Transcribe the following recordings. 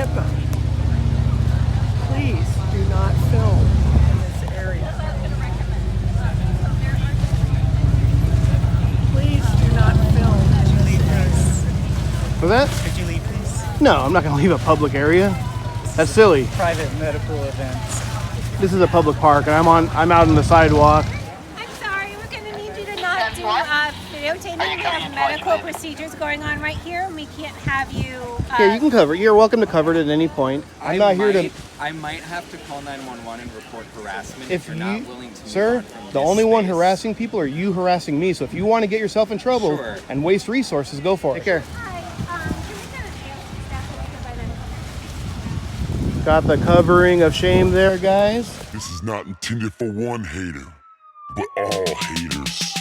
HIPAA. Please do not film in this area. Please do not film in this area. For that? Could you leave, please? No, I'm not going to leave a public area. That's silly. Private medical events. This is a public park, and I'm out on the sidewalk. I'm sorry, we're going to need you to not do videotaping. We have medical procedures going on right here, and we can't have you... Here, you can cover it. You're welcome to cover it at any point. I'm not here to... I might have to call 911 and report harassment if you're you, not willing to sir, the only one harassing people are you harassing me. So if you want to get yourself in trouble and waste resources, go for it. Take care. Got the covering of shame there, guys. This is not intended for one hater, but all haters.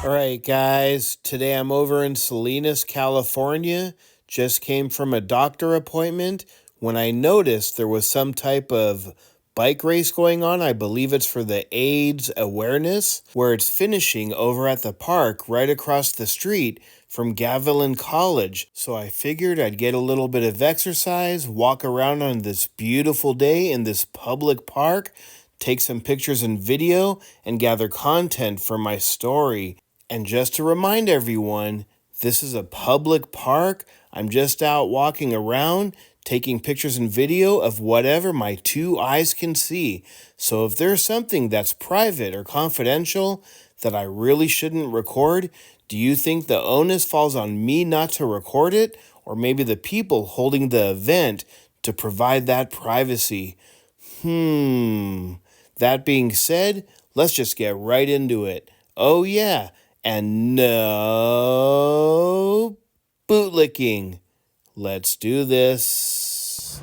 All right, guys. Today I'm over in Salinas, California. Just came from a doctor appointment when I noticed there was some type of bike race going on. I believe it's for the AIDS awareness, where it's finishing over at the park right across the street from Gavilan College. So I figured I'd get a little bit of exercise, walk around on this beautiful day in this public park, take some pictures and video, and gather content for my story. And just to remind everyone, this is a public park. I'm just out walking around, taking pictures and video of whatever my two eyes can see. So if there's something that's private or confidential that I really shouldn't record, do you think the onus falls on me not to record it, or maybe the people holding the event to provide that privacy? That being said, let's just get right into it. Oh yeah, and no bootlicking. Let's do this.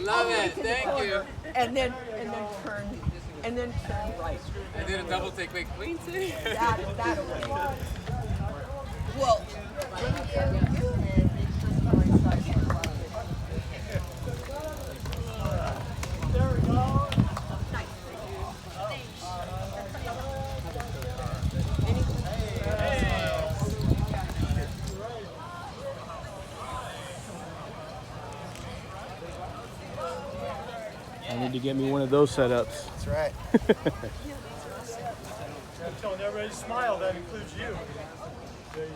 Love it, thank you. And then turn right. I did a double take, wait, Queen City? That way. Well, there we go. I need to get me one of those setups. That's right. I'm telling everybody to smile, that includes you. There you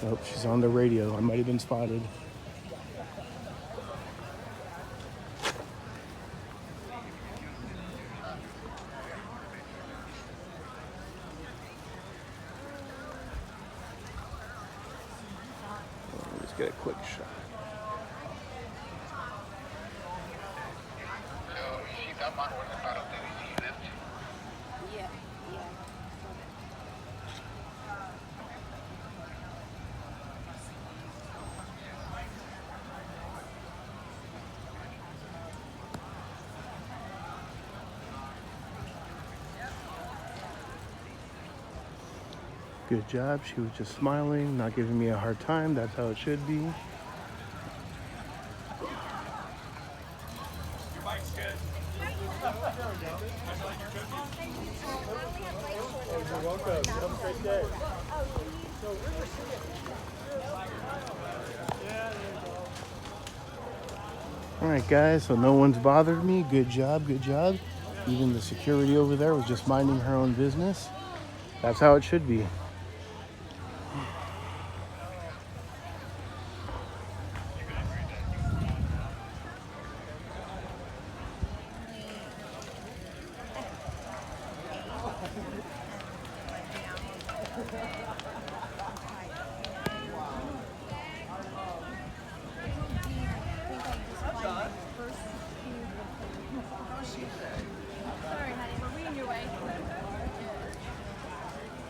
go. Nope, she's on the radio. I might have been spotted. Let's get a quick shot. Good job. She was just smiling, not giving me a hard time. That's how it should be. Coast. Have a great day. All right, guys, so no one's bothered me. Good job, good job. Even the security over there was just minding her own business. That's how it should be.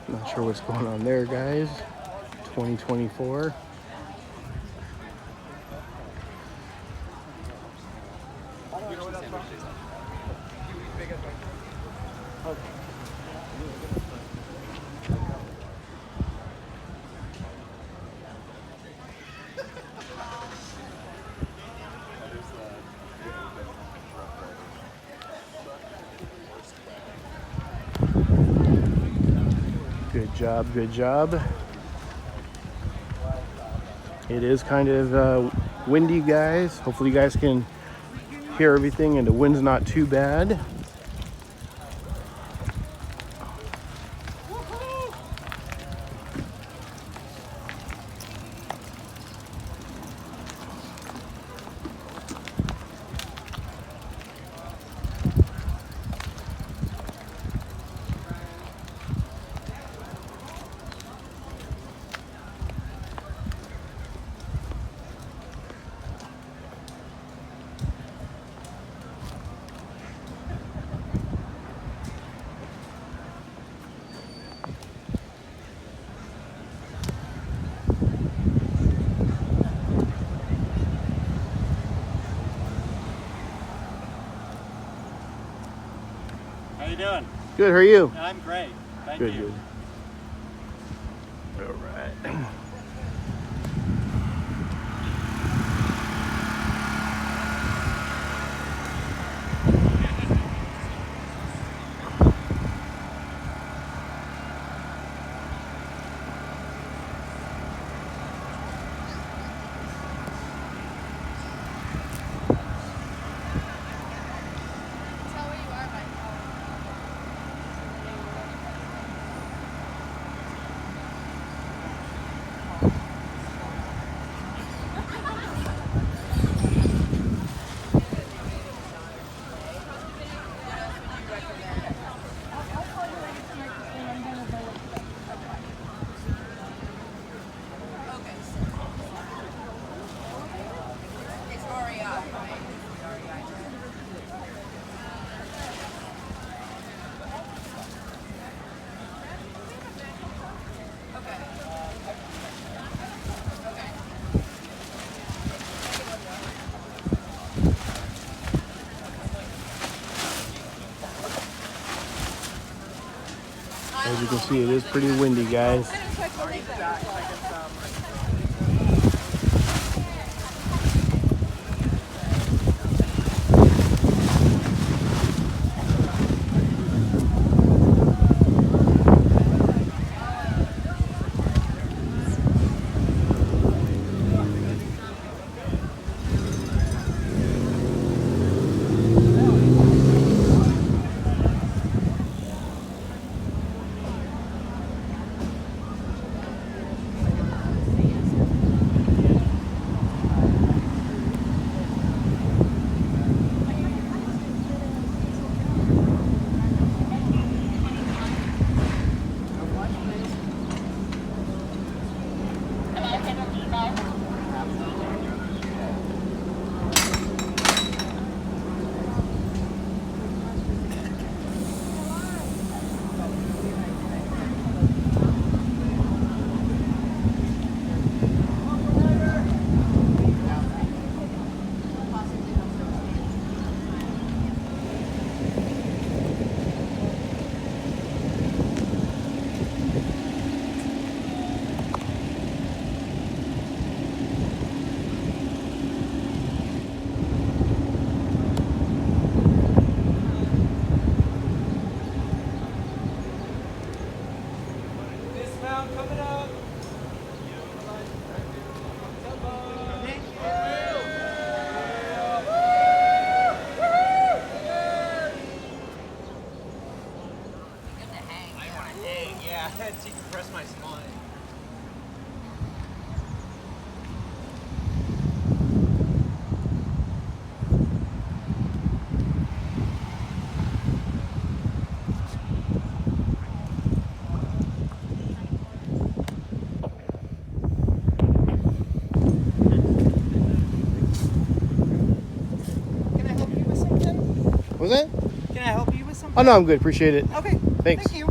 Not sure what's going on there, guys. 2024. Good job, good job. It is kind of windy, guys. Hopefully you guys can hear everything and the wind's not too bad. How you doing? Good, how are you? I'm great. Thank Good, you. good. All right. As you can see, it is pretty windy, guys. Was that? Can I help you with something? Oh, no, I'm good. Appreciate it. Okay. Thanks. Thank you.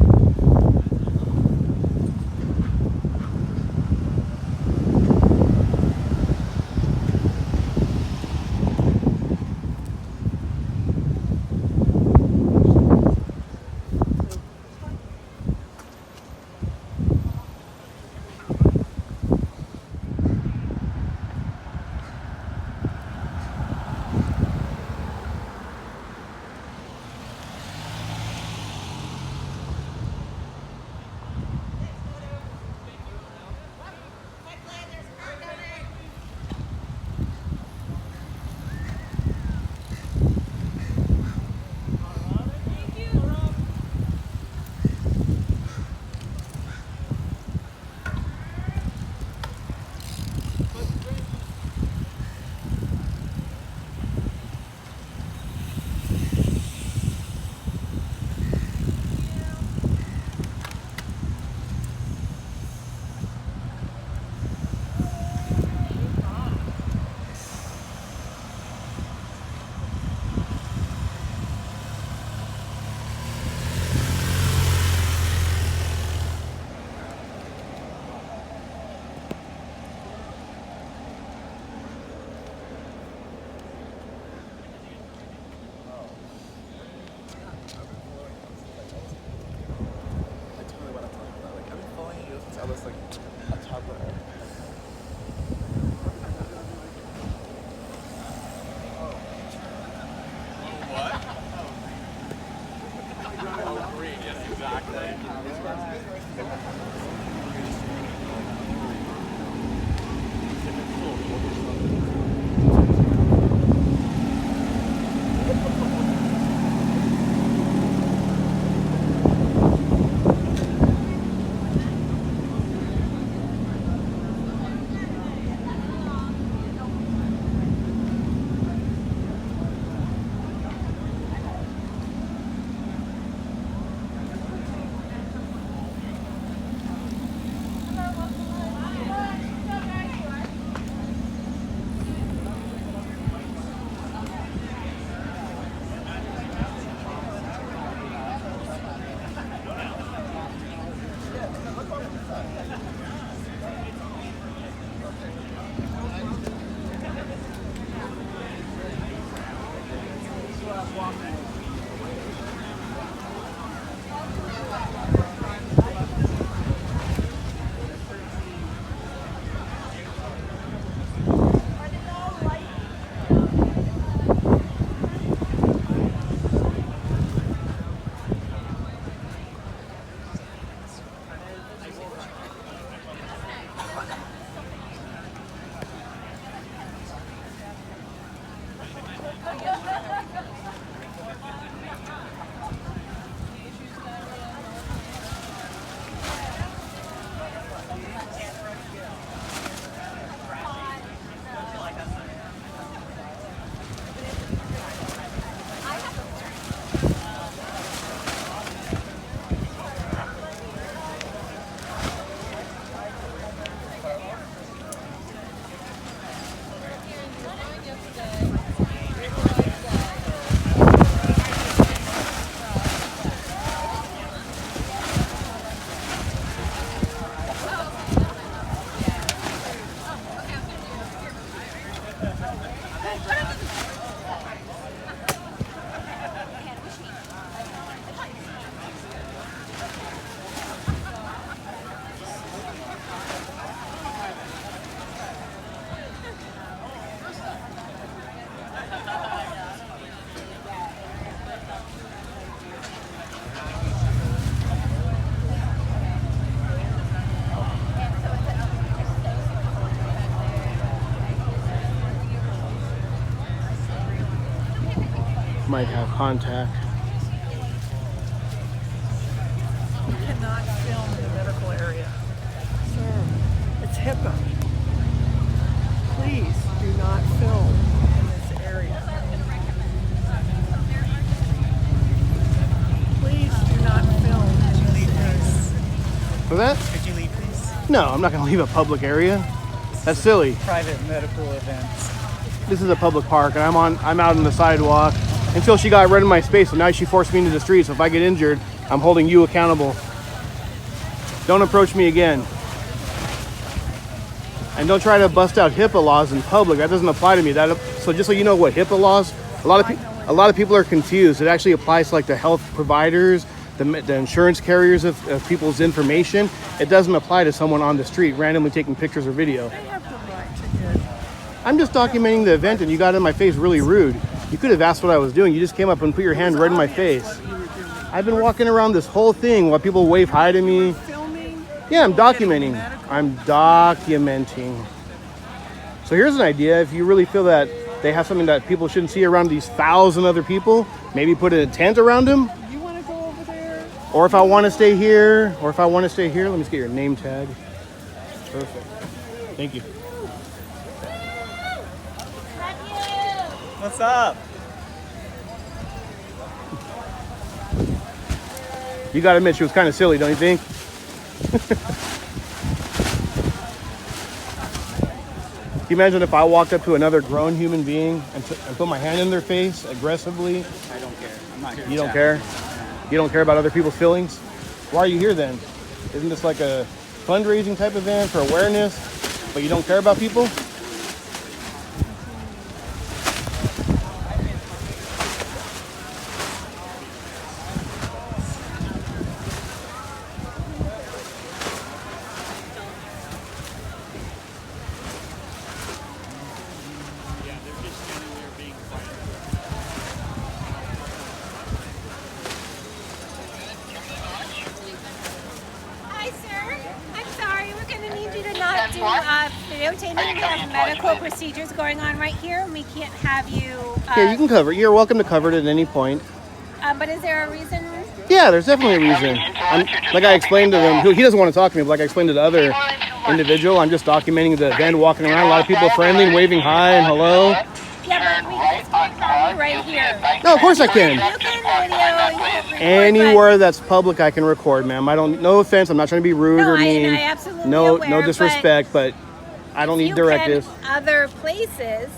Might have contact. You cannot film in the medical area. Sir, it's HIPAA. Please do not film in this area. Please do not film in this area. For that? Could you leave, please? No, I'm not going to leave a public area. That's silly. Private medical events. This is a public park, and I'm out on the sidewalk. until she got rid of my space. So now she forced me into the street. So if I get injured, I'm holding you accountable. Don't approach me again. And don't try to bust out HIPAA laws in public. That doesn't apply to me. So just so you know what HIPAA laws, a lot of people are confused. It actually applies to like the health providers, the insurance carriers of people's information. It doesn't apply to someone on the street randomly taking pictures or video. They have the right to get. I'm just documenting the event and you got in my face really rude. You could have asked what I was doing. You just came up and put your hand right in my face. I've been walking around this whole thing while people wave hi to me. Filming. Yeah, I'm documenting. I'm documenting. So here's an idea. If you really feel that they have something that people shouldn't see around these 1,000 other people, maybe put a tent around them. You want to go over there? Or if I want to stay here, let me just get your name tag. Perfect. Thank you. What's up? You gotta admit she was kind of silly, don't you think? Can you imagine if I walked up to another grown human being and put my hand in their face aggressively? I don't care. I'm not here to You don't chat. care? You don't care about other people's feelings? Why are you here then? Isn't this like a fundraising type event for awareness, but you don't care about people? Hi, sir. I'm sorry. We're going to need you to not do videotaping. We have medical procedures going on right here, and we can't have you. Yeah, you can cover it. You're welcome to cover it at any point. But is there a reason? Yeah, there's definitely a reason. Like I explained to them, he doesn't want to talk to me, but like I explained to the other individual, I'm just documenting the event, walking around, a lot of people friendly, and waving hi and hello. Yeah, but we can have you right here. No, of course I can. You can video, you can record, Anywhere that's public, I can record, ma'am. I don't. No offense. I'm not trying to be rude No, or mean. I absolutely no aware, disrespect, but I don't need directives. Other places.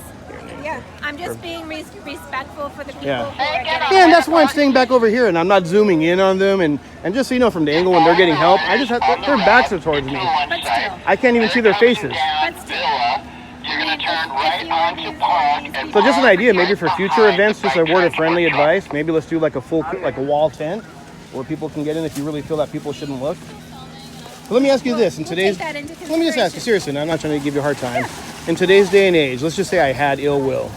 Yeah, I'm just being respectful for the people Yeah. who are getting Yeah, and that's why I'm staying back over here, and I'm not zooming in on them. And just so you know, from the angle when they're getting help, I just have their backs are towards me. But still, I can't even see their faces. but still. So just an idea, maybe for future events, just a word of friendly advice. Maybe let's do like a full, like a wall tent where people can get in if you really feel that people shouldn't look. But let me ask you this: in today's, take that into let me just ask you consideration. seriously. Now, I'm not trying to give you a hard time. In today's day and age, let's just say I had ill will.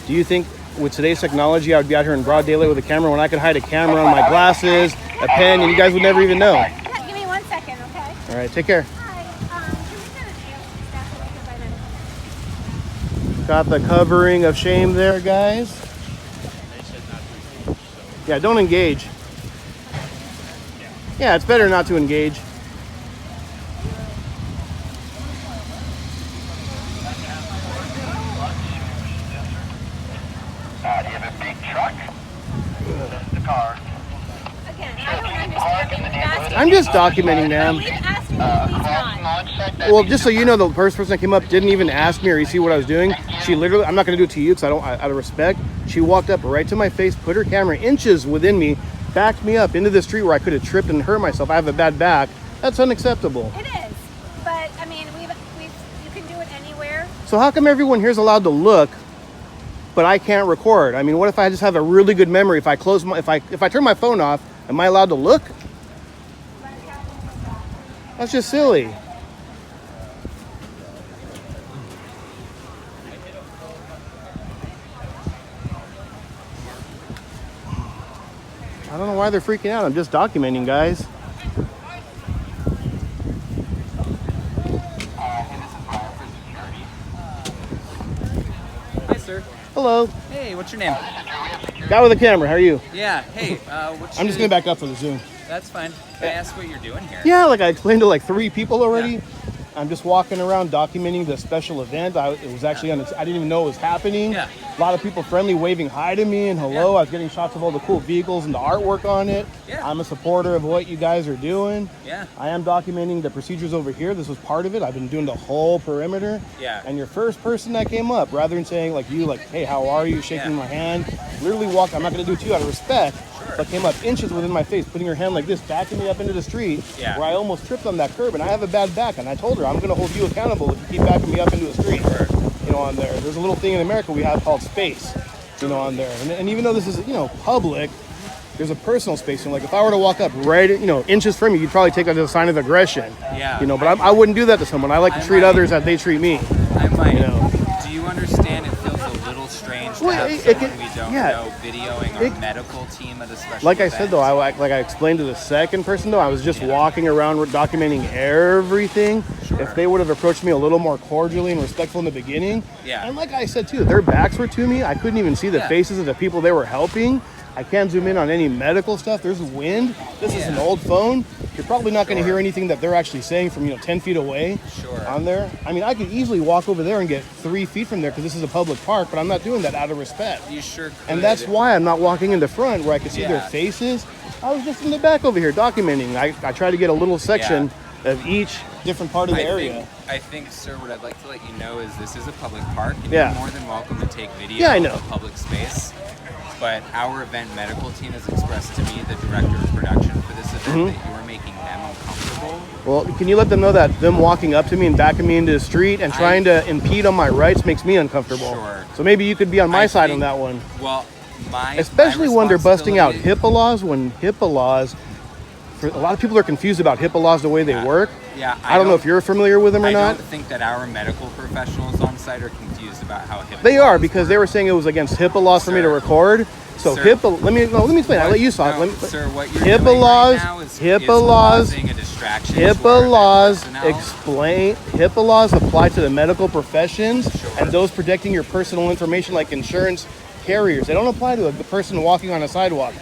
Do you think with today's technology, I would be out here in broad daylight with a camera when I could hide a camera on my glasses, a pen, and you guys would never even know? Yeah, give me 1 second, okay? All right, take care. Hi. Can we get an AOC staff over here by then? Got the covering of shame there, guys. Yeah, don't engage. Yeah, it's better not to engage. Do you have a big truck? The car. Again, I don't understand. We've asked you I'm just to- documenting, ma'am. We've asked you to please not. Well, just so you know, the first person that came up didn't even ask me or see what I was doing. She literally, I'm not going to do it to you because out of respect, she walked up right to my face, put her camera inches within me, backed me up into the street where I could have tripped and hurt myself. I have a bad back. That's unacceptable. It is, but I mean, you can do it anywhere. So how come everyone here is allowed to look, but I can't record? I mean, what if I just have a really good memory? If I close my, if I turn my phone off, am I allowed to look? That's just silly. I don't know why they're freaking out. I'm just documenting, guys. Hi, sir. Hello. Hey, what's your name? Guy with a camera. How are you? Yeah. Hey. What's I'm just gonna back up for the Zoom. That's fine. Can I ask what you're doing here? Yeah, like I explained to like 3 people already. I'm just walking around documenting the special event. It was actually I didn't even know it was happening. Yeah. A lot of people friendly, waving hi to me and hello. Yeah. I was getting shots of all the cool vehicles and the artwork on it. Yeah. I'm a supporter of what you guys are doing. Yeah. I am documenting the procedures over here. This was part of it. I've been doing the whole perimeter. Yeah. And your first person that came up, rather than saying like, hey, how are you? Shaking Yeah. my hand, literally walked. I'm not going to do it to you out of respect. Sure. But came up inches within my face, putting her hand like this, backing me up into the street, Yeah. where I almost tripped on that curb, and I have a bad back. And I told her, I'm going to hold you accountable if you keep backing me up into a street. Sure. You know, on there. There's a little thing in America we have called space. You know, on there. And even though this is, public, there's a personal space. And like, if I were to walk up right, inches from you, you'd probably take that as a sign of aggression. Yeah. But I wouldn't do that to someone. I like to I treat might. others as they treat me. I might. You know. Do you understand? It feels a little strange to Well, have it someone can- we don't yeah. know videoing our medical team at a special Like I event. said, though, like I explained to the second person, though, I was just walking around documenting everything. Sure. If they would have approached me a little more cordially and respectful in the beginning. Yeah. And like I said, too, their backs were to me. I couldn't even see the Yeah. faces of the people they were helping. I can't zoom in on any medical stuff. There's wind. This is an Yeah. old phone. You're probably not going to Sure. hear anything that they're actually saying from 10 feet away. Sure. On there. I mean, I could easily walk over there and get 3 feet from there because this is a public park, but I'm not doing that out of respect. You sure could. And that's why I'm not walking in the front where I can see their Yeah. faces. I was just in the back over here documenting. I try to get a little section of each different part of the area. I think, sir, what I'd like to let you know is this is a public park, and Yeah. you're more than welcome to take video Yeah, I know. of public space. But our event medical team has expressed to me, the director of production for this event, Mm-hmm. that you're making them uncomfortable. Well, can you let them know that them walking up to me and backing me into the street and trying to impede on my rights makes me uncomfortable? Sure. So maybe you could be on my I side think- on that one. Well, Especially when they're busting out responsibility- HIPAA laws, when HIPAA laws, for a lot of people are confused about HIPAA laws the way they work. Yeah, I don't know if you're familiar with them or I not. don't think that our medical professionals on site are confused about how HIPAA They are laws because work. they were saying it was against HIPAA laws for me to Sir. record. So Sir. HIPAA, let me explain. I'll let you talk. No, Let me- sir, what you're HIPAA doing laws, right now is HIPAA laws, causing a distraction to HIPAA our laws personnel. explain. HIPAA laws apply to the medical professions Sure. and those protecting your personal information, like insurance carriers. They don't apply to the person walking on a sidewalk.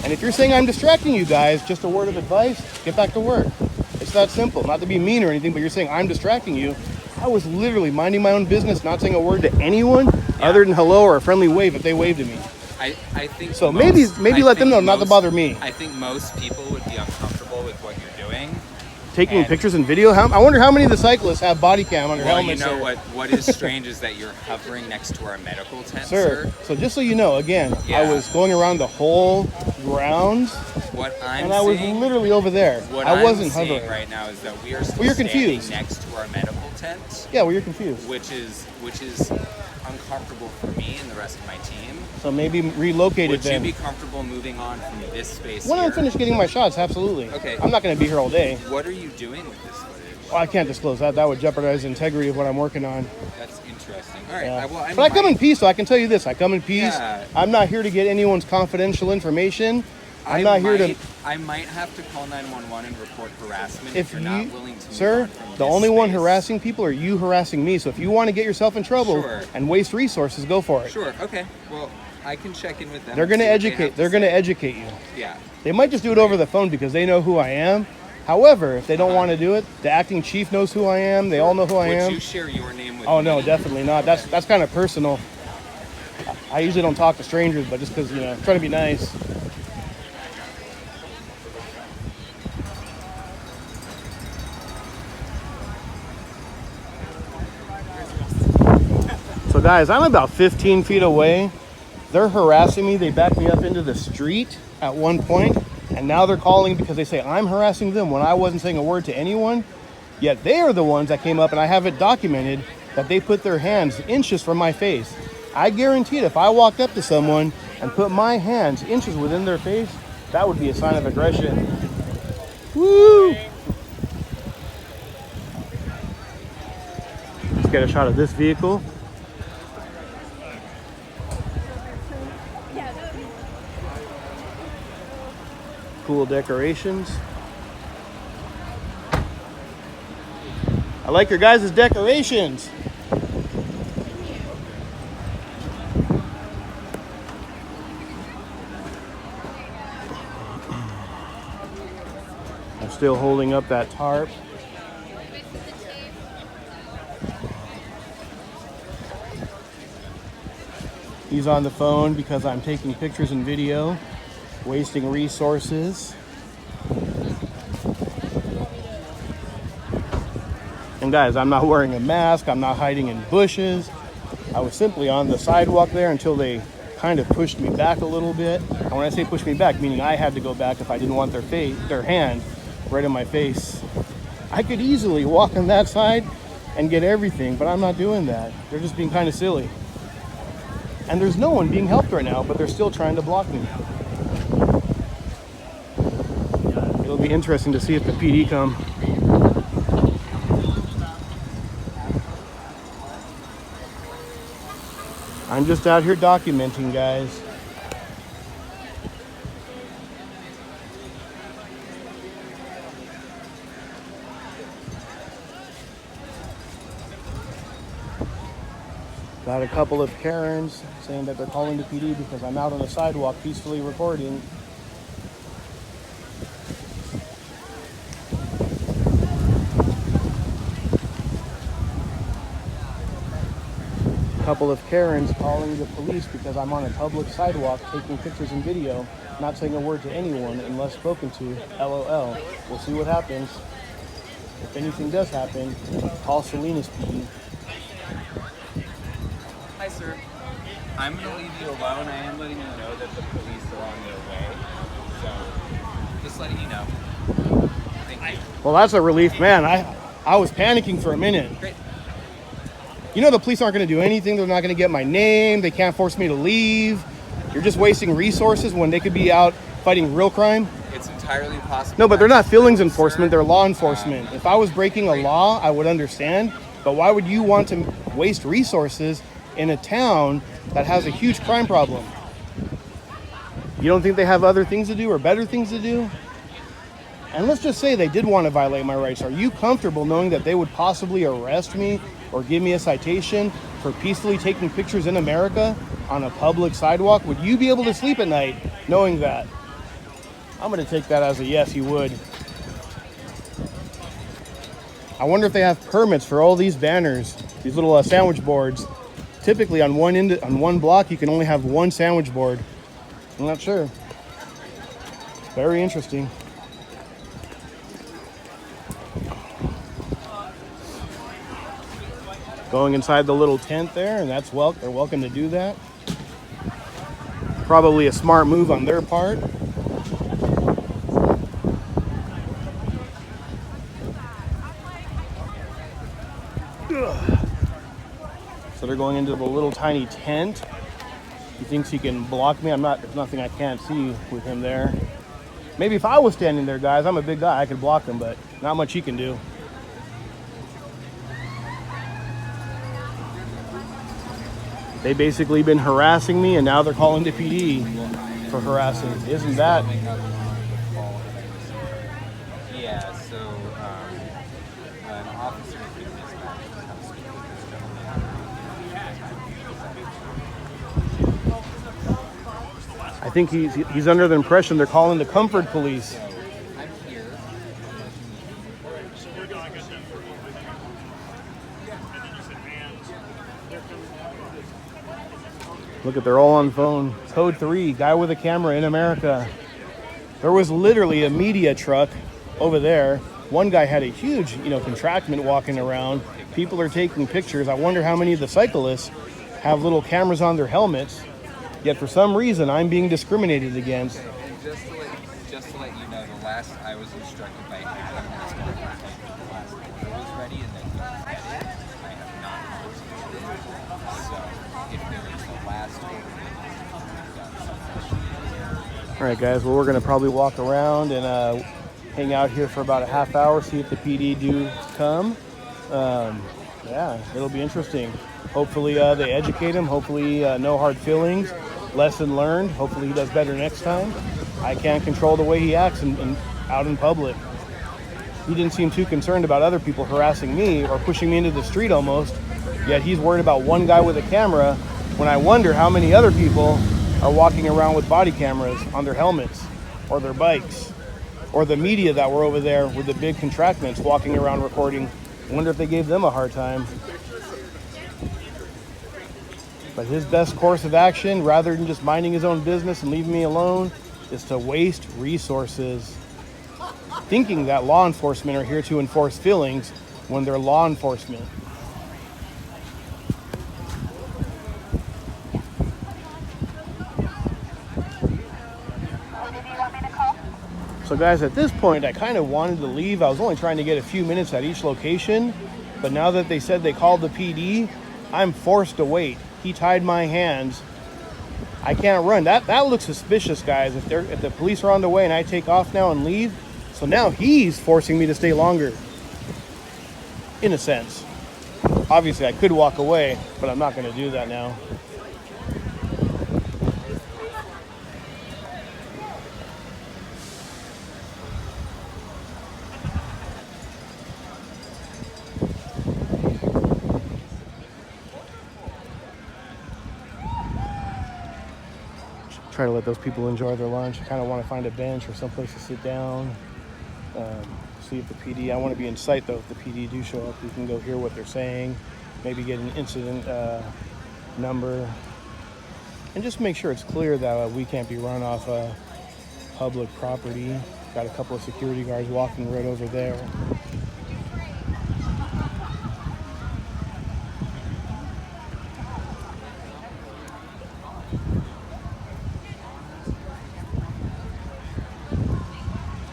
And if you're saying I'm distracting you guys, just a word of advice: get back to work. It's that simple. Not to be mean or anything, but you're saying I'm distracting you. I was literally minding my own business, not saying a word to anyone other than hello or a friendly wave if they waved at me. I think So most- maybe I let them think know not to most- bother me. I think most people would be uncomfortable with what you're doing. Taking And- pictures and video. I wonder how many of the cyclists have body cam on their Well, you helmets. know sir. what is strange is that you're hovering next to our medical tent, Sir, so just so you know, again, I Yeah. was going around the whole grounds, What I'm and I was seeing, literally over there. what I wasn't I'm seeing hovering. right now is that we are still you're standing confused. next to our medical tent, Yeah, well, you're confused. which is uncomfortable for me and the rest of my team. So maybe relocate Would it you then. be comfortable moving on from this space When here? I'm finished getting my shots, absolutely. Okay. I'm not going to be here all day. What are you doing with this footage? Well, I can't disclose that. That would jeopardize the integrity of what I'm working on. That's interesting. All right. Yeah. Well, But I come in peace, so I can tell you this. I come in peace. Yeah. I'm not here to get anyone's confidential information. I'm not here to... I might have to call 911 and report harassment If you're you, not willing to move sir, on from the this only one space. harassing people are you harassing me. So if you want to get yourself in trouble Sure. and waste resources, go for it. Sure. Okay. Well, I can check in with them. They're and going to see what they educate. have to They're going to say. educate you. Yeah. They might just do it over the phone because they know who I am. However, if they don't want to do it, the acting chief knows who I am. They all know who I Would am. you share your name with Oh me? no, definitely not. That's kind of personal. I usually don't talk to strangers, but just because I'm trying to be nice. So guys, I'm about 15 feet away. They're harassing me. They backed me up into the street at one point, and now they're calling because they say I'm harassing them when I wasn't saying a word to anyone. Yet they are the ones that came up, and I have it documented that they put their hands inches from my face. I guarantee it, if I walked up to someone and put my hands inches within their face, that would be a sign of aggression. Woo! Let's get a shot of this vehicle. Cool decorations. I like your guys' decorations. I'm still holding up that tarp. He's on the phone because I'm taking pictures and video, wasting resources. And guys, I'm not wearing a mask. I'm not hiding in bushes. I was simply on the sidewalk there until they kind of pushed me back a little bit. And when I say push me back, meaning I had to go back if I didn't want their hand right in my face. I could easily walk on that side and get everything, but I'm not doing that. They're just being kind of silly. And there's no one being helped right now, but they're still trying to block me. It'll be interesting to see if the PD come. I'm just out here documenting, guys. Got a couple of Karens saying that they're calling the PD because I'm out on the sidewalk peacefully recording. A couple of Karens calling the police because I'm on a public sidewalk taking pictures and video, not saying a word to anyone unless spoken to. LOL. We'll see what happens. If anything does happen, call Salinas PD. Hi, sir. I'm going to leave you alone. I am letting you know that the police are on their way. So, just letting you know. Thank you. Well, that's a relief, man. I was panicking for a minute. Great. You know the police aren't going to do anything. They're not going to get my name. They can't force me to leave. You're just wasting resources when they could be out fighting real crime. It's entirely possible. No, but they're not that's feelings true, enforcement. sir. They're law enforcement. If I was breaking a law, I would understand. But why would you want to waste resources in a town that has a huge crime problem? You don't think they have other things to do or better things to do? And let's just say they did want to violate my rights. Are you comfortable knowing that they would possibly arrest me or give me a citation for peacefully taking pictures in America on a public sidewalk? Would you be able to sleep at night knowing that? I'm going to take that as a yes, you would. I wonder if they have permits for all these banners, these little sandwich boards. Typically on one block, you can only have one sandwich board. I'm not sure. Very interesting. Going inside the little tent there, and that's they're welcome to do that. Probably a smart move on their part. So they're going into the little tiny tent. He thinks he can block me. There's nothing I can't see with him there. Maybe if I was standing there, guys, I'm a big guy, I could block him, but not much he can do. They basically been harassing me, and now they're calling the PD for harassing. Isn't that? Yeah, so an officer has been dispatched to come speak with this gentleman. I think he's under the impression they're calling the comfort police. So I'm here. Look at, they're all on phone. Code 3, guy with a camera in America. There was literally a media truck over there. One guy had a huge, contractment walking around. People are taking pictures. I wonder how many of the cyclists have little cameras on their helmets. Yet for some reason, I'm being discriminated against. And just to let you know, the last I was instructed by Adam was going to happen. The last order was ready and then he had it. I have not completed it. So if there is a last order that needs to be done, All right, guys. Well, we're going to probably walk around and hang out here for about a half hour, see if the PD do come. Yeah, it'll be interesting. Hopefully they educate him. Hopefully no hard feelings. Lesson learned. Hopefully he does better next time. I can't control the way he acts out in public. He didn't seem too concerned about other people harassing me or pushing me into the street almost. Yet he's worried about one guy with a camera when I wonder how many other people are walking around with body cameras on their helmets or their bikes, or the media that were over there with the big contractments walking around recording. I wonder if they gave them a hard time. But his best course of action, rather than just minding his own business and leaving me alone, is to waste resources, thinking that law enforcement are here to enforce feelings when they're law enforcement. So guys, at this point, I kind of wanted to leave. I was only trying to get a few minutes at each location, but now that they said they called the PD, I'm forced to wait. He tied my hands. I can't run. That looks suspicious, guys. If the police are on the way and I take off now and leave, so now he's forcing me to stay longer. In a sense. Obviously, I could walk away, but I'm not going to do that now. Try to let those people enjoy their lunch. I kind of want to find a bench or someplace to sit down. See if the PD, I want to be in sight though. If the PD do show up, we can go hear what they're saying, maybe get an incident number, and just make sure it's clear that we can't be run off public property. Got a couple of security guards walking right over there.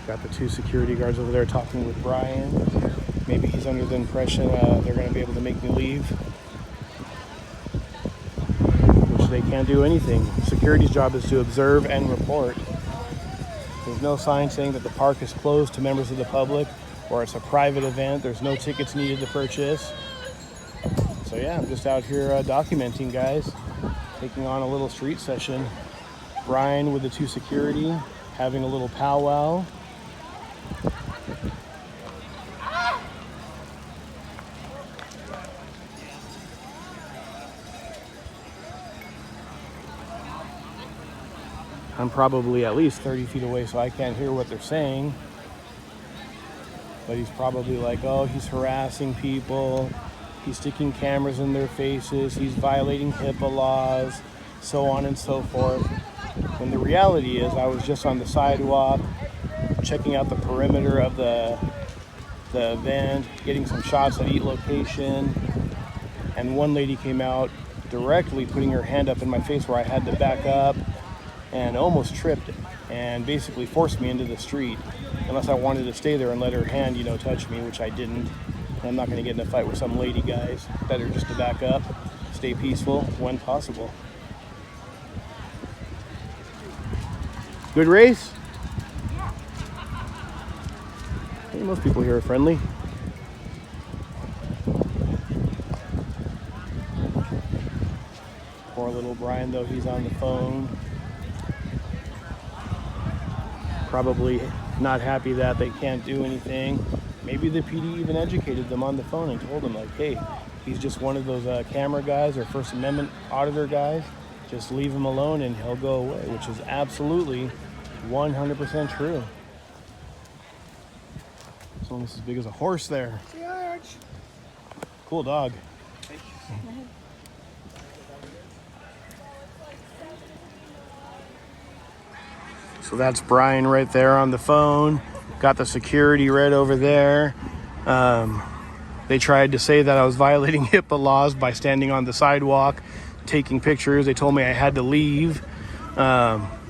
Got the two security guards over there talking with Brian. Maybe he's under the impression they're going to be able to make me leave, which they can't do anything. Security's job is to observe and report. There's no sign saying that the park is closed to members of the public or it's a private event. There's no tickets needed to purchase. So yeah, I'm just out here documenting, guys, taking on a little street session. Brian with the two security having a little powwow. I'm probably at least 30 feet away, so I can't hear what they're saying. But he's probably like, oh, he's harassing people. He's sticking cameras in their faces. He's violating HIPAA laws, so on and so forth. When the reality is, I was just on the sidewalk, checking out the perimeter of the event, getting some shots at each location. And one lady came out directly putting her hand up in my face where I had to back up, and almost tripped and basically forced me into the street unless I wanted to stay there and let her hand, touch me, which I didn't. And I'm not going to get in a fight with some lady, guys. Better just to back up, stay peaceful when possible. Good race? I think most people here are friendly. Poor little Brian, though, he's on the phone. Probably not happy that they can't do anything. Maybe the PD even educated them on the phone and told them, like, hey, he's just one of those camera guys or First Amendment auditor guys. Just leave him alone and he'll go away, which is absolutely 100% true. It's almost as big as a horse there. George. Cool dog. So that's Brian right there on the phone. Got the security right over there. They tried to say that I was violating HIPAA laws by standing on the sidewalk, taking pictures. They told me I had to leave.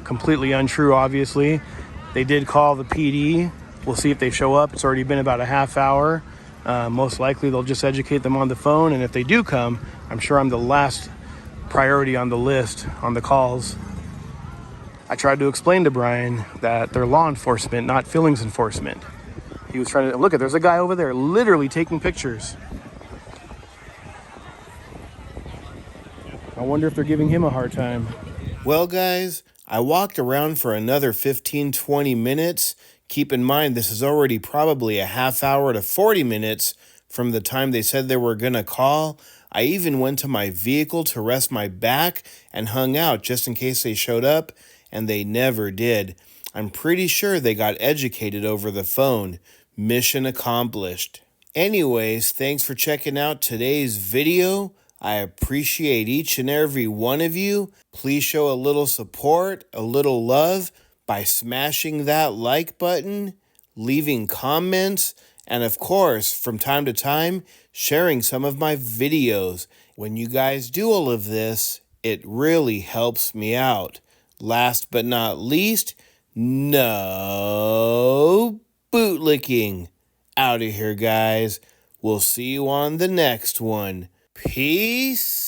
Completely untrue, obviously. They did call the PD. We'll see if they show up. It's already been about a half hour. Most likely they'll just educate them on the phone. And if they do come, I'm sure I'm the last priority on the list on the calls. I tried to explain to Brian that they're law enforcement, not feelings enforcement. He was trying to, look, there's a guy over there literally taking pictures. I wonder if they're giving him a hard time. Well, guys, I walked around for another 15-20 minutes. Keep in mind, this is already probably a half hour to 40 minutes from the time they said they were going to call. I even went to my vehicle to rest my back and hung out just in case they showed up. And they never did. I'm pretty sure they got educated over the phone. Mission accomplished. Anyways, thanks for checking out today's video. I appreciate each and every one of you. Please show a little support, a little love by smashing that like button, leaving comments, and of course, from time to time, sharing some of my videos. When you guys do all of this, it really helps me out. Last but not least, no bootlicking. Out of here, guys. We'll see you on the next one. Peace.